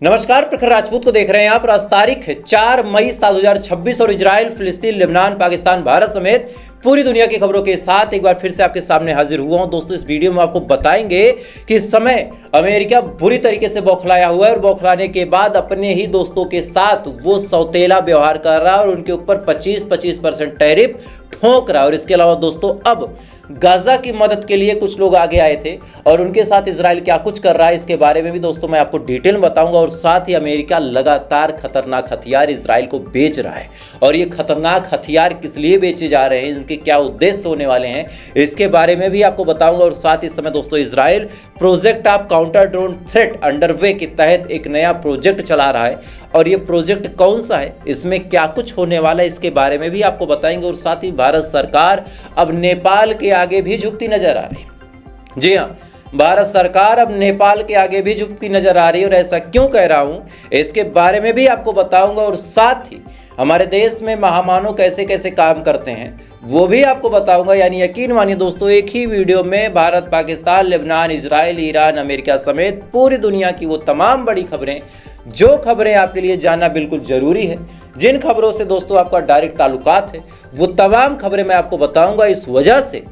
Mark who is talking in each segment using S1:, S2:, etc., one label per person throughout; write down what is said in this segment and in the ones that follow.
S1: नमस्कार, प्रखर राजपूत को देख रहे हैं आप। आज तारीख है 4 मई साल 2026 और इजराइल, फिलिस्तीन, लेबनान, पाकिस्तान, भारत समेत पूरी दुनिया की खबरों के साथ एक बार फिर से आपके सामने हाजिर हुआ हूं। दोस्तों, इस वीडियो में आपको बताएंगे कि इस समय अमेरिका बुरी तरीके से बौखलाया हुआ है और बौखलाने के बाद अपने ही दोस्तों के साथ वो सौतेला व्यवहार कर रहा है और उनके ऊपर 25% टैरिफ ठोक रहा है। और इसके अलावा दोस्तों, अब गाजा की मदद के लिए कुछ लोग आगे आए थे और उनके साथ इजराइल क्या कुछ कर रहा है, इसके बारे में भी दोस्तों मैं आपको डिटेल में बताऊंगा। और साथ ही अमेरिका लगातार खतरनाक हथियार इजराइल को बेच रहा है और ये खतरनाक हथियार किस लिए बेचे जा रहे हैं, इनके क्या उद्देश्य होने वाले हैं, इसके बारे में भी आपको बताऊंगा। और साथ ही इस समय दोस्तों, Israel project of counter drone threat underway के तहत एक नया प्रोजेक्ट चला रहा है और ये प्रोजेक्ट कौन सा है, इसमें क्या कुछ होने वाला है, इसके बारे में भी आपको बताएंगे। और साथ ही भारत सरकार अब नेपाल के आगे भी झुकती नजर आ रही है। जी हाँ, भारत सरकार अब नेपाल के आगे भी झुकती नजर आ रही है और ऐसा क्यों कह रहा हूं, इसके बारे में भी आपको बताऊंगा। और साथ ही हमारे देश में महामानव कैसे कैसे काम करते हैं वो भी आपको बताऊंगा। यानी यकीन मानिए दोस्तों, एक ही वीडियो में Bharat, Pakistan, Lebanon, Israel, Iran, America समेत पूरी दुनिया की वो तमाम बड़ी खबरें, जो खबरें आपके लिए जानना बिल्कुल जरूरी है, जिन खबरों से दोस्तों आपका डायरेक्ट ताल्लुकात है, वो तमाम खबरें मैं आपको बताऊंगा। इस वजह से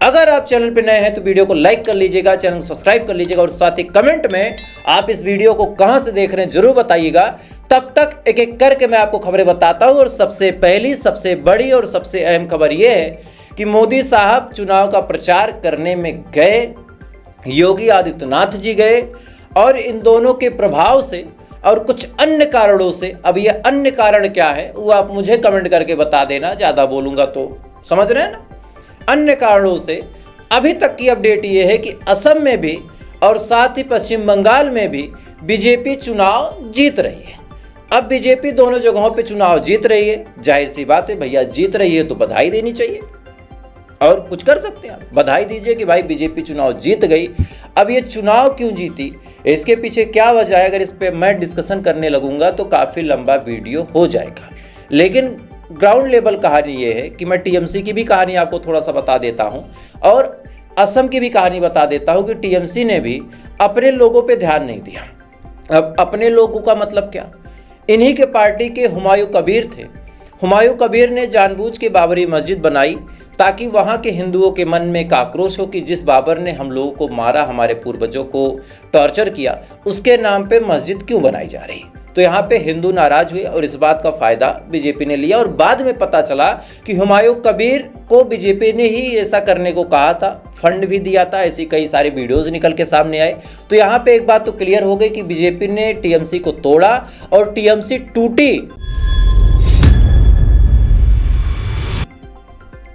S1: अगर आप चैनल पर नए हैं तो वीडियो को लाइक कर लीजिएगा, चैनल को सब्सक्राइब कर लीजिएगा और साथ ही कमेंट में आप इस वीडियो को कहां से देख रहे हैं जरूर बताइएगा। तब तक एक एक करके मैं आपको खबरें बताता हूं। और सबसे पहली, सबसे बड़ी और सबसे अहम खबर यह है कि मोदी साहब चुनाव का प्रचार करने में गए, योगी आदित्यनाथ जी गए और इन दोनों के प्रभाव से और कुछ अन्य कारणों से, अब ये अन्य कारण क्या है वो आप मुझे कमेंट करके बता देना, ज़्यादा बोलूँगा तो समझ रहे हैं ना। अन्य कारणों से अभी तक की अपडेट ये है कि असम में भी और साथ ही पश्चिम बंगाल में भी बीजेपी चुनाव जीत रही है। अब बीजेपी दोनों जगहों पे चुनाव जीत रही है, जाहिर सी बात है भैया, जीत रही है तो बधाई देनी चाहिए और कुछ कर सकते हैं आप, बधाई दीजिए कि भाई बीजेपी चुनाव जीत गई। अब ये चुनाव क्यों जीती, इसके पीछे क्या वजह है, अगर इस पर मैं डिस्कशन करने लगूंगा तो काफ़ी लंबा वीडियो हो जाएगा। लेकिन ग्राउंड लेवल कहानी ये है कि मैं टीएमसी की भी कहानी आपको थोड़ा सा बता देता हूं और असम की भी कहानी बता देता हूं कि टीएमसी ने भी अपने लोगों पे ध्यान नहीं दिया। अब अपने लोगों का मतलब क्या, इन्हीं के पार्टी के हुमायूं कबीर थे। हुमायूं कबीर ने जानबूझ के बाबरी मस्जिद बनाई ताकि वहाँ के हिंदुओं के मन में एक आक्रोश हो कि जिस बाबर ने हम लोगों को मारा, हमारे पूर्वजों को टॉर्चर किया, उसके नाम पे मस्जिद क्यों बनाई जा रही। तो यहाँ पे हिंदू नाराज हुए और इस बात का फायदा बीजेपी ने लिया। और बाद में पता चला कि हुमायूं कबीर को बीजेपी ने ही ऐसा करने को कहा था, फंड भी दिया था, ऐसी कई सारे वीडियोस निकल के सामने आए। तो यहाँ पे एक बात तो क्लियर हो गई कि बीजेपी ने टीएमसी को तोड़ा और टीएमसी टूटी।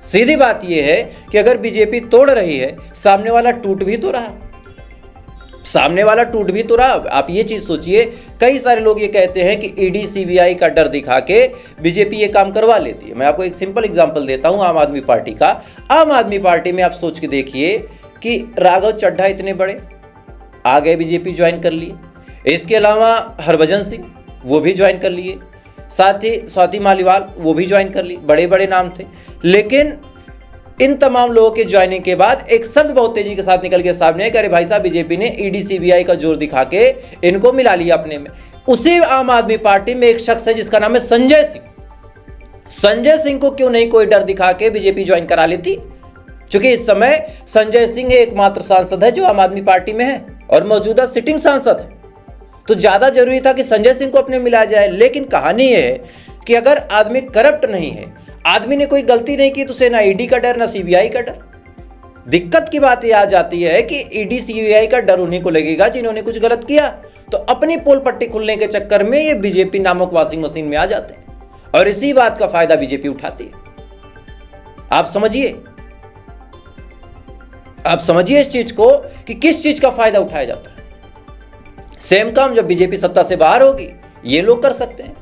S1: सीधी बात यह है कि अगर बीजेपी तोड़ रही है, सामने वाला टूट भी तो रहा, सामने वाला टूट भी तो रहा। आप ये चीज सोचिए, कई सारे लोग ये कहते हैं कि ईडी सीबीआई का डर दिखा के बीजेपी ये काम करवा लेती है। मैं आपको एक सिंपल एग्जांपल देता हूं आम आदमी पार्टी का। आम आदमी पार्टी में आप सोच के देखिए कि राघव चड्ढा इतने बड़े आ गए, बीजेपी ज्वाइन कर लिए। इसके अलावा हरभजन सिंह वो भी ज्वाइन कर लिए, साथ ही स्वाति मालीवाल वो भी ज्वाइन कर ली, बड़े बड़े नाम थे। लेकिन इन तमाम लोगों के ज्वाइनिंग के बाद एक शब्द बहुत तेजी के साथ निकल के सामने है कि अरे भाई साहब, बीजेपी ने ईडी सीबीआई का जोर दिखा के इनको मिला लिया अपने में। उसी आम आदमी पार्टी में एक शख्स है जिसका नाम है संजय सिंह। संजय सिंह को क्यों नहीं कोई डर दिखा के बीजेपी ज्वाइन करा लेती, क्योंकि इस समय संजय सिंह एकमात्र सांसद है जो आम आदमी पार्टी में है और मौजूदा सिटिंग सांसद है। तो ज्यादा जरूरी था कि संजय सिंह को अपने मिला जाए। लेकिन कहानी यह है कि अगर आदमी करप्ट नहीं है, आदमी ने कोई गलती नहीं की, तो उसे ना ईडी का डर ना सीबीआई का डर। दिक्कत की बात यह आ जाती है कि ईडी सीबीआई का डर उन्हीं को लगेगा जिन्होंने कुछ गलत किया, तो अपनी पोल पट्टी खुलने के चक्कर में ये बीजेपी नामक वॉशिंग मशीन में आ जाते हैं और इसी बात का फायदा बीजेपी उठाती है। आप समझिए इस चीज को कि किस चीज का फायदा उठाया जाता है। सेम काम जब बीजेपी सत्ता से बाहर होगी, ये लोग कर सकते हैं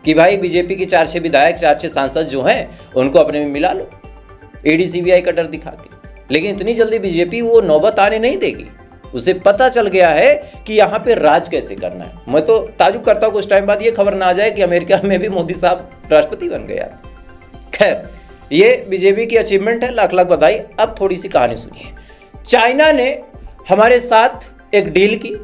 S1: कि भाई बीजेपी के 4-6 विधायक, 4-6 सांसद जो हैं उनको अपने में मिला लो ईडी सीबीआई का डर दिखा के। लेकिन इतनी जल्दी बीजेपी वो नौबत आने नहीं देगी। उसे पता चल गया है कि यहाँ पे राज कैसे करना है। मैं तो ताजुब करता हूँ कुछ टाइम बाद ये खबर ना आ जाए कि अमेरिका में भी मोदी साहब राष्ट्रपति बन गया। खैर, ये बीजेपी की अचीवमेंट है, लाख लाख बधाई। अब थोड़ी सी कहानी सुनिए। चाइना ने हमारे साथ एक डील की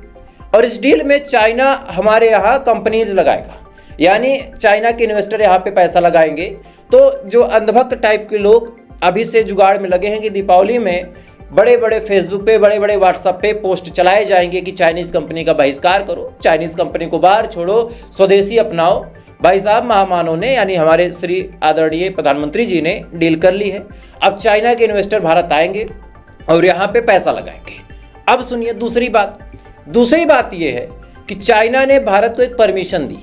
S1: और इस डील में चाइना हमारे यहाँ कंपनीज लगाएगा, यानी चाइना के इन्वेस्टर यहाँ पे पैसा लगाएंगे। तो जो अंधभक्त टाइप के लोग अभी से जुगाड़ में लगे हैं कि दीपावली में बड़े बड़े फेसबुक पे, बड़े बड़े व्हाट्सएप पे पोस्ट चलाए जाएंगे कि चाइनीज़ कंपनी का बहिष्कार करो, चाइनीज़ कंपनी को बाहर छोड़ो, स्वदेशी अपनाओ। भाई साहब महामानव ने, यानी हमारे श्री आदरणीय प्रधानमंत्री जी ने डील कर ली है। अब चाइना के इन्वेस्टर भारत आएंगे और यहाँ पे पैसा लगाएंगे। अब सुनिए दूसरी बात यह है कि चाइना ने भारत को एक परमिशन दी।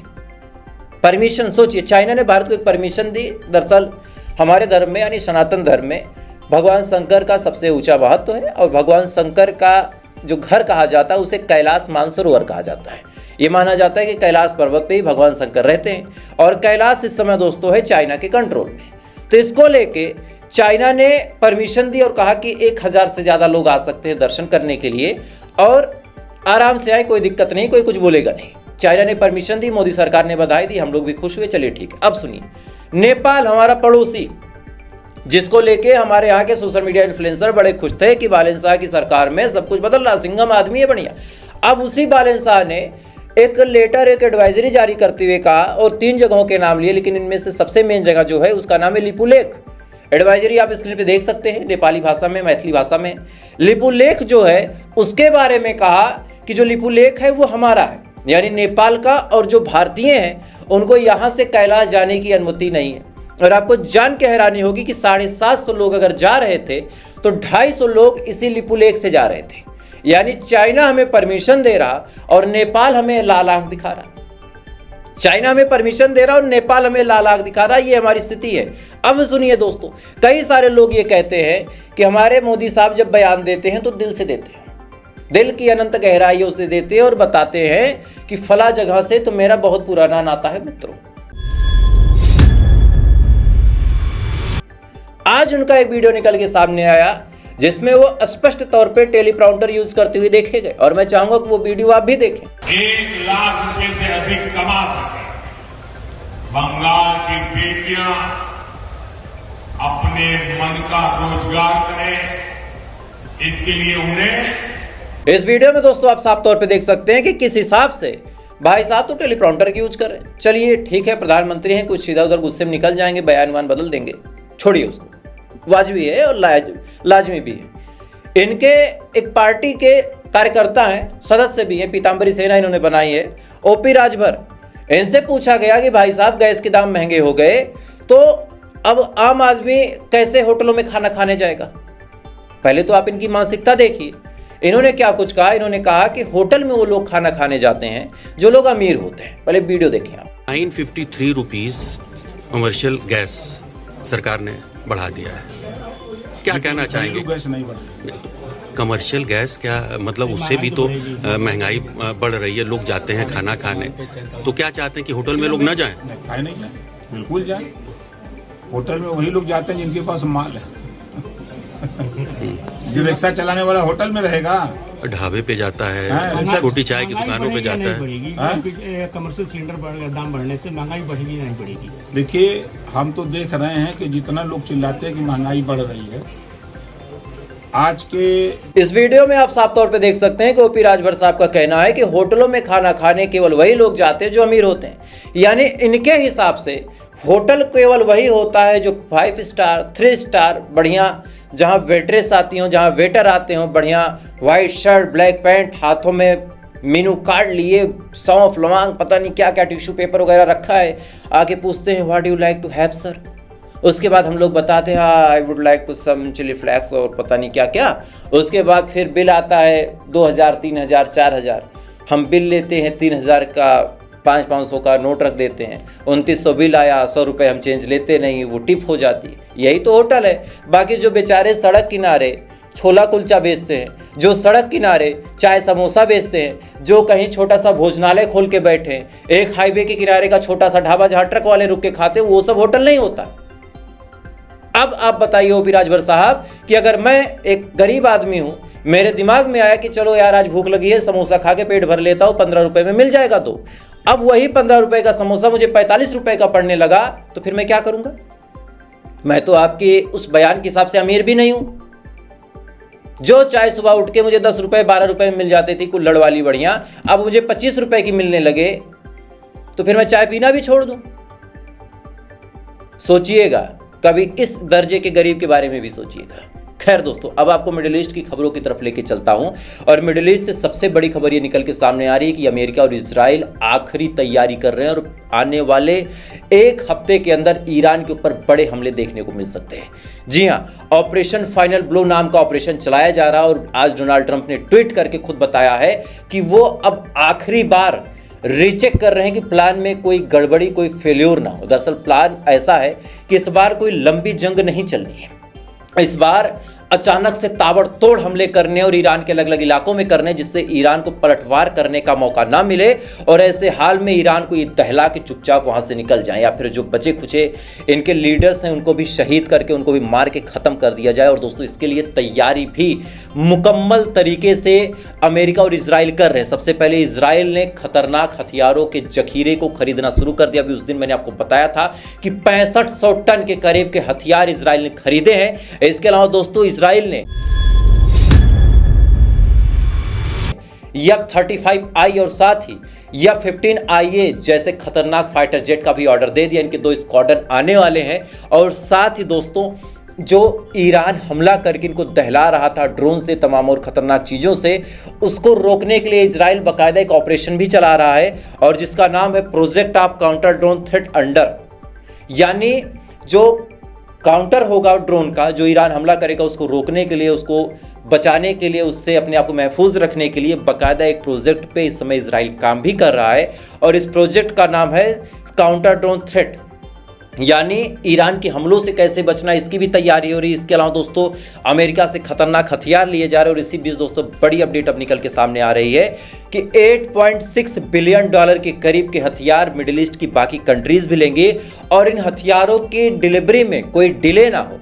S1: परमिशन सोचिए, चाइना ने भारत को एक परमिशन दी। दरअसल हमारे धर्म में, यानी सनातन धर्म में, भगवान शंकर का सबसे ऊंचा महत्व है और भगवान शंकर का जो घर कहा जाता है उसे कैलाश मानसरोवर कहा जाता है। ये माना जाता है कि कैलाश पर्वत पे ही भगवान शंकर रहते हैं और कैलाश इस समय दोस्तों है चाइना के कंट्रोल में। तो इसको लेके चाइना ने परमिशन दी और कहा कि 1000 से ज़्यादा लोग आ सकते हैं दर्शन करने के लिए और आराम से आए, कोई दिक्कत नहीं, कोई कुछ बोलेगा नहीं। चाइना ने परमिशन दी, मोदी सरकार ने बधाई दी, हम लोग भी खुश हुए, चलिए ठीक है। अब सुनिए, नेपाल हमारा पड़ोसी, जिसको लेके हमारे यहाँ के सोशल मीडिया इन्फ्लुएंसर बड़े खुश थे कि बालन शाह की सरकार में सब कुछ बदल रहा, सिंघम आदमी है बढ़िया। अब उसी बालन शाह ने एक लेटर, एक एडवाइजरी जारी करते हुए कहा और 3 जगहों के नाम लिए, लेकिन इनमें से सबसे मेन जगह जो है उसका नाम है लिपुलेख। एडवाइजरी आप स्क्रीन पे देख सकते हैं, नेपाली भाषा में, मैथिली भाषा में। लिपुलेख जो है उसके बारे में कहा कि जो लिपुलेख है वो हमारा है, यानी नेपाल का, और जो भारतीय हैं उनको यहाँ से कैलाश जाने की अनुमति नहीं है। और आपको जान के हैरानी होगी कि 750 लोग अगर जा रहे थे तो 250 लोग इसी लिपुलेख से जा रहे थे। यानी चाइना हमें परमिशन दे रहा और नेपाल हमें लाल आंख दिखा रहा। चाइना हमें परमिशन दे रहा और नेपाल हमें लाल आंख दिखा रहा। ये हमारी स्थिति है। अब सुनिए दोस्तों, कई सारे लोग ये कहते हैं कि हमारे मोदी साहब जब बयान देते हैं तो दिल से देते हैं, दिल की अनंत गहराइयों से देते हैं और बताते हैं कि फला जगह से तो मेरा बहुत पुराना नाता है मित्रों। आज उनका एक वीडियो निकल के सामने आया जिसमें वो स्पष्ट तौर पे टेलीप्रॉम्प्टर यूज करते हुए देखे गए और मैं चाहूंगा कि वो वीडियो आप भी देखें।
S2: 1 लाख रुपए से अधिक कमा सके, बंगाल की बेटियां अपने मन का रोजगार करें, इसके लिए उन्हें
S1: इस वीडियो में दोस्तों आप साफ तौर पे देख सकते हैं कि किस हिसाब से भाई साहब तो टेलीप्रॉम्प्टर की यूज कर रहे हैं। चलिए ठीक है, प्रधानमंत्री हैं, कुछ इधर उधर गुस्से में निकल जाएंगे, बयान बदल देंगे, छोड़िए उसको, वाजबी है और लाजमी भी है। इनके एक पार्टी के कार्यकर्ता हैं, सदस्य भी हैं, पीताम्बरी सेना इन्होंने बनाई है, ओपी राजभर। इनसे पूछा गया कि भाई साहब गैस के दाम महंगे हो गए तो अब आम आदमी कैसे होटलों में खाना खाने जाएगा। पहले तो आप इनकी मानसिकता देखिए। इन्होंने क्या कुछ कहा, इन्होंने कहा कि होटल में वो लोग खाना खाने जाते हैं जो लोग अमीर होते हैं। पहले वीडियो देखें आप।
S3: 953 रुपीज कमर्शियल गैस सरकार ने बढ़ा दिया है। क्या कहना चाहेंगे?
S4: गैस नहीं बढ़ा,
S3: कमर्शियल गैस क्या मतलब, उससे भी तो महंगाई बढ़ रही है, लोग जाते हैं खाना खाने, तो क्या चाहते हैं कि होटल में लोग ना जाएं?
S4: खाए नहीं जाए, बिल्कुल जाए। होटल में वही लोग जाते हैं जिनके पास माल है। जो रिक्शा चलाने वाला होटल में रहेगा,
S3: ढाबे पे जाता है, छोटी चाय की दुकानों पे जाता
S5: है। कमर्शियल सिलेंडर दाम बढ़ने से महंगाई बढ़ेगी नहीं बढ़ेगी?
S4: देखिए, हम तो देख रहे हैं कि जितना लोग चिल्लाते हैं कि महंगाई बढ़ रही है, आज के
S1: इस वीडियो में आप साफ तौर पे देख सकते हैं कि ओपी राजभर साहब का कहना है कि होटलों में खाना खाने केवल वही लोग जाते हैं जो अमीर होते हैं। यानी इनके हिसाब से होटल केवल वही होता है जो 5 स्टार 3 स्टार बढ़िया, जहां वेट्रेस आती हो, जहां वेटर आते हो, बढ़िया वाइट शर्ट ब्लैक पैंट, हाथों में मेनू कार्ड लिए, सौंफ लौंग पता नहीं क्या क्या टिश्यू पेपर वगैरह रखा है, आके पूछते हैं what you like to have sir. उसके बाद हम लोग बताते हैं I would like to some chilli flakes और पता नहीं क्या क्या। उसके बाद फिर बिल आता है 2000 3000 4000, हम बिल लेते हैं 3000 का, 500 का नोट रख देते हैं, 2900 बिल आया, 100 रुपये हम चेंज लेते नहीं, वो टिप हो जाती है। यही तो होटल है। बाकी जो बेचारे सड़क किनारे छोला कुलचा बेचते हैं, जो सड़क किनारे चाय समोसा बेचते हैं, जो कहीं छोटा सा भोजनालय खोल के बैठे हैं, एक हाईवे के किनारे का छोटा सा ढाबा जहाँ ट्रक वाले रुक के खाते हैं, वो सब होटल नहीं होता। अब आप बताइए ओपी राजभर साहब कि अगर मैं एक गरीब आदमी हूं, मेरे दिमाग में आया कि चलो यार आज भूख लगी है, समोसा खा के पेट भर लेता हूं, 15 रुपए में मिल जाएगा, तो अब वही 15 रुपए का समोसा मुझे 45 रुपए का पड़ने लगा, तो फिर मैं क्या करूंगा? मैं तो आपके उस बयान के हिसाब से अमीर भी नहीं हूं। जो चाय सुबह उठ के मुझे 10 रुपए 12 रुपए में मिल जाती थी कुल्हड़ वाली बढ़िया, अब मुझे 25 रुपए की मिलने लगे, तो फिर मैं चाय पीना भी छोड़ दूं? सोचिएगा, कभी इस दर्जे के गरीब के बारे में भी सोचिएगा। खैर दोस्तों, अब आपको मिडिल ईस्ट की खबरों की तरफ लेके चलता हूं, और मिडिल ईस्ट से सबसे बड़ी खबर ये निकल के सामने आ रही है कि अमेरिका और इजराइल आखिरी तैयारी कर रहे हैं और आने वाले एक हफ्ते के अंदर ईरान के ऊपर बड़े हमले देखने को मिल सकते हैं। जी हां, ऑपरेशन फाइनल ब्लो नाम का ऑपरेशन चलाया जा रहा है, और आज डोनाल्ड ट्रंप ने ट्वीट करके खुद बताया है कि वो अब आखिरी बार रीचेक कर रहे हैं कि प्लान में कोई गड़बड़ी, कोई फेल्योर ना हो। दरअसल प्लान ऐसा है कि इस बार कोई लंबी जंग नहीं चलनी है, इस बार अचानक से ताबड़तोड़ हमले करने और ईरान के अलग अलग इलाकों में करने, जिससे ईरान को पलटवार करने का मौका ना मिले, और ऐसे हाल में ईरान को ये दहला के चुपचाप वहां से निकल जाए, या फिर जो बचे खुचे इनके लीडर्स हैं उनको भी शहीद करके, उनको भी मार के खत्म कर दिया जाए। और दोस्तों, इसके लिए तैयारी भी मुकम्मल तरीके से अमेरिका और इजराइल कर रहे हैं। सबसे पहले इजराइल ने खतरनाक हथियारों के जखीरे को खरीदना शुरू कर दिया। अभी उस दिन मैंने आपको बताया था कि 6500 टन के करीब के हथियार इजराइल ने खरीदे हैं। इसके अलावा दोस्तों, इजराइल ने F-35I और साथ ही F-15IA जैसे खतरनाक फाइटर जेट का भी ऑर्डर दे दिया। इनके 2 स्क्वाड्रन आने वाले हैं, और साथ ही दोस्तों, जो ईरान हमला करके इनको दहला रहा था ड्रोन से, तमाम और खतरनाक चीज़ों से, उसको रोकने के लिए इजराइल बाकायदा एक ऑपरेशन भी चला रहा है, और जिसका नाम है project of counter drone threat under. यानी जो काउंटर होगा ड्रोन का, जो ईरान हमला करेगा उसको रोकने के लिए, उसको बचाने के लिए, उससे अपने आप को महफूज रखने के लिए बाकायदा एक प्रोजेक्ट पे इस समय इजराइल काम भी कर रहा है, और इस प्रोजेक्ट का नाम है काउंटर ड्रोन थ्रेट। यानी ईरान के हमलों से कैसे बचना, इसकी भी तैयारी हो रही है। इसके अलावा दोस्तों, अमेरिका से खतरनाक हथियार लिए जा रहे हैं, और इसी बीच दोस्तों बड़ी अपडेट अब निकल के सामने आ रही है कि $8.6 बिलियन के करीब के हथियार मिडिल ईस्ट की बाकी कंट्रीज भी लेंगे, और इन हथियारों की डिलीवरी में कोई डिले ना हो।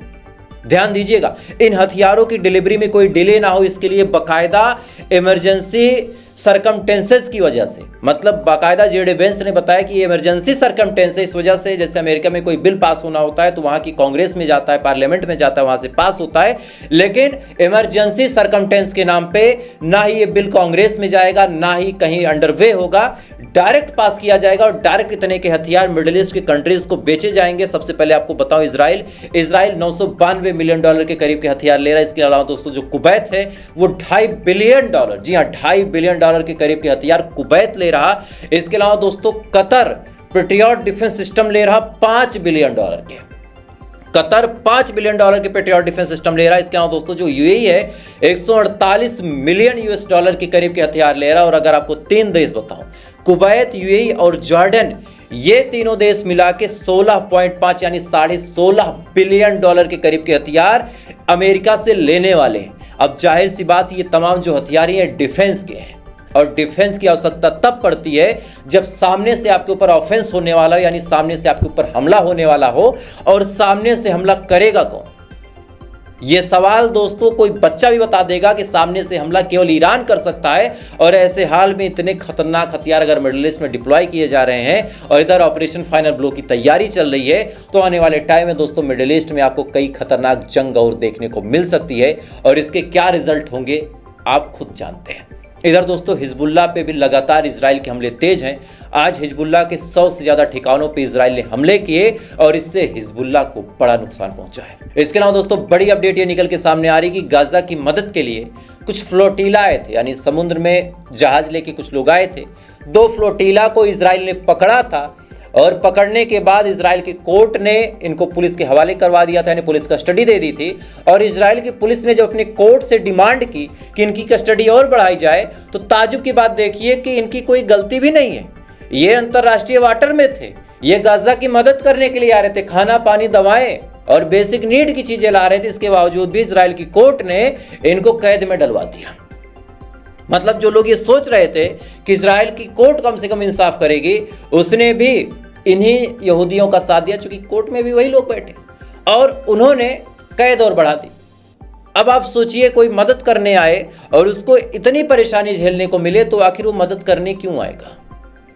S1: ध्यान दीजिएगा, इन हथियारों की डिलीवरी में कोई डिले ना हो, इसके लिए बाकायदा इमरजेंसी सरकमटेंसेस की वजह से, मतलब बाकायदा जेडी वेंस ने बताया कि इमरजेंसी सरकमटेंस है, इस वजह से जैसे अमेरिका में कोई बिल पास होना होता है तो वहाँ की कांग्रेस में जाता है, पार्लियामेंट में जाता है, वहाँ से पास होता है, लेकिन इमरजेंसी सरकमटेंस के नाम पे ना ही ये बिल कांग्रेस में जाएगा, ना ही कहीं अंडरवे होगा, डायरेक्ट पास किया जाएगा, और डायरेक्ट इतने के हथियार मिडिल ईस्ट के कंट्रीज को बेचे जाएंगे। सबसे पहले आपको बताऊं, इजराइल $992 मिलियन के करीब के हथियार ले रहा है। इसके अलावा दोस्तों, जो कुवैत है वो $2.5 बिलियन, जी हाँ, $2.5 बिलियन के करीब के हथियार कुवैत ले रहा। इसके अलावा दोस्तों, कतर पेट्रियट डिफेंस सिस्टम ले रहा $5 बिलियन के। कतर $5 बिलियन के पेट्रियट डिफेंस सिस्टम ले रहा है। इसके अलावा दोस्तों, जो यूएई है 148 मिलियन US के करीब के हथियार ले रहा है। और अगर आपको 3 देश बताऊं, कुवैत, यूएई और जॉर्डन, ये तीनों देश मिला के 16.5 यानी $16.5 बिलियन के करीब के हथियार अमेरिका से लेने वाले हैं। अब जाहिर सी बात, ये तमाम जो हथियार हैं डिफेंस के हैं, और डिफेंस की आवश्यकता तब पड़ती है जब सामने से आपके ऊपर ऑफेंस होने वाला हो, यानी सामने से आपके ऊपर हमला होने वाला हो, और सामने से हमला करेगा कौन? यह सवाल दोस्तों कोई बच्चा भी बता देगा कि सामने से हमला केवल ईरान कर सकता है। और ऐसे हाल में इतने खतरनाक हथियार अगर मिडिल ईस्ट में डिप्लॉय किए जा रहे हैं, और इधर ऑपरेशन फाइनल ब्लो की तैयारी चल रही है, तो आने वाले टाइम में दोस्तों मिडिल ईस्ट में आपको कई खतरनाक जंग और देखने को मिल सकती है, और इसके क्या रिजल्ट होंगे आप खुद जानते हैं। इधर दोस्तों, हिजबुल्लाह पे भी लगातार इजराइल के हमले तेज हैं। आज हिजबुल्लाह के 100 से ज्यादा ठिकानों पे इजराइल ने हमले किए, और इससे हिजबुल्लाह को बड़ा नुकसान पहुंचा है। इसके अलावा दोस्तों, बड़ी अपडेट ये निकल के सामने आ रही कि गाजा की मदद के लिए कुछ फ्लोटीला आए थे, यानी समुद्र में जहाज लेके कुछ लोग आए थे। 2 फ्लोटीला को इजराइल ने पकड़ा था, और पकड़ने के बाद इजराइल की कोर्ट ने इनको पुलिस के हवाले करवा दिया था, यानी पुलिस कस्टडी दे दी थी। और इजराइल की पुलिस ने जब अपने कोर्ट से डिमांड की कि इनकी कस्टडी और बढ़ाई जाए, तो ताजुब की बात देखिए कि इनकी कोई गलती भी नहीं है। ये अंतर्राष्ट्रीय वाटर में थे, ये गाजा की मदद करने के लिए आ रहे थे, खाना पानी दवाएं और बेसिक नीड की चीजें ला रहे थे। इसके बावजूद भी इजराइल की कोर्ट ने इनको कैद में डलवा दिया। मतलब जो लोग ये सोच रहे थे कि इजराइल की कोर्ट कम से कम इंसाफ करेगी, उसने भी इन्हीं यहूदियों का साथ दिया, चूंकि कोर्ट में भी वही लोग बैठे, और उन्होंने कैद और बढ़ा दी। अब आप सोचिए, कोई मदद करने आए और उसको इतनी परेशानी झेलने को मिले, तो आखिर वो मदद करने क्यों आएगा?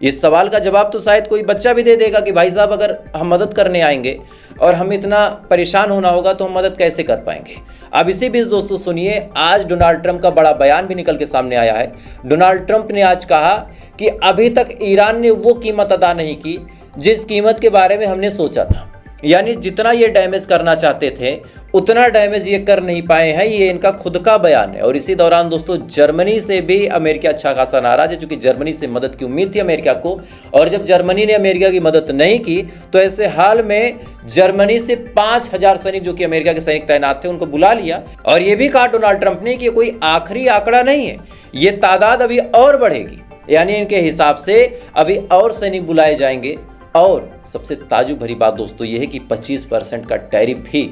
S1: इस सवाल का जवाब तो शायद कोई बच्चा भी दे देगा कि भाई साहब अगर हम मदद करने आएंगे और हम इतना परेशान होना होगा तो हम मदद कैसे कर पाएंगे। अब इसी बीच दोस्तों सुनिए, आज डोनाल्ड ट्रंप का बड़ा बयान भी निकल के सामने आया है। डोनाल्ड ट्रंप ने आज कहा कि अभी तक ईरान ने वो कीमत अदा नहीं की जिस कीमत के बारे में हमने सोचा था, यानी जितना ये डैमेज करना चाहते थे उतना डैमेज ये कर नहीं पाए हैं। ये इनका खुद का बयान है। और इसी दौरान दोस्तों जर्मनी से भी अमेरिका अच्छा खासा नाराज है, क्योंकि जर्मनी से मदद की उम्मीद थी अमेरिका को, और जब जर्मनी ने अमेरिका की मदद नहीं की तो ऐसे हाल में जर्मनी से 5000 सैनिक जो कि अमेरिका के सैनिक तैनात थे उनको बुला लिया। और ये भी कहा डोनाल्ड ट्रंप ने कि कोई आखिरी आंकड़ा नहीं है, ये तादाद अभी और बढ़ेगी, यानी इनके हिसाब से अभी और सैनिक बुलाए जाएंगे। और सबसे ताजुब भरी बात दोस्तों ये है कि 25% का टैरिफ भी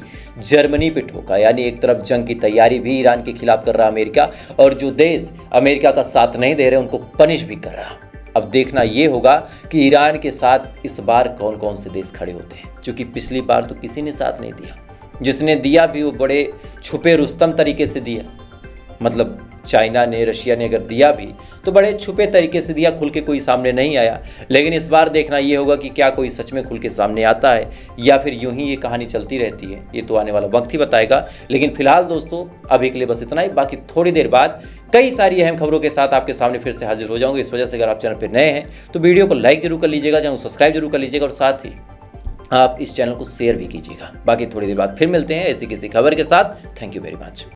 S1: जर्मनी पे ठोका, यानी एक तरफ जंग की तैयारी भी ईरान के खिलाफ कर रहा अमेरिका, और जो देश अमेरिका का साथ नहीं दे रहे उनको पनिश भी कर रहा। अब देखना ये होगा कि ईरान के साथ इस बार कौन कौन से देश खड़े होते हैं, क्योंकि पिछली बार तो किसी ने साथ नहीं दिया, जिसने दिया भी वो बड़े छुपे रुस्तम तरीके से दिया। मतलब चाइना ने, रशिया ने अगर दिया भी तो बड़े छुपे तरीके से दिया, खुल के कोई सामने नहीं आया। लेकिन इस बार देखना ये होगा कि क्या कोई सच में खुल के सामने आता है या फिर यूं ही ये कहानी चलती रहती है। ये तो आने वाला वक्त ही बताएगा। लेकिन फिलहाल दोस्तों अभी के लिए बस इतना ही। बाकी थोड़ी देर बाद कई सारी अहम खबरों के साथ आपके सामने फिर से हाजिर हो जाऊंगे। इस वजह से अगर आप चैनल पर नए हैं तो वीडियो को लाइक जरूर कर लीजिएगा, चैनल को सब्सक्राइब जरूर कर लीजिएगा, और साथ ही आप इस चैनल को शेयर भी कीजिएगा। बाकी थोड़ी देर बाद फिर मिलते हैं ऐसी किसी खबर के साथ। Thank you very much.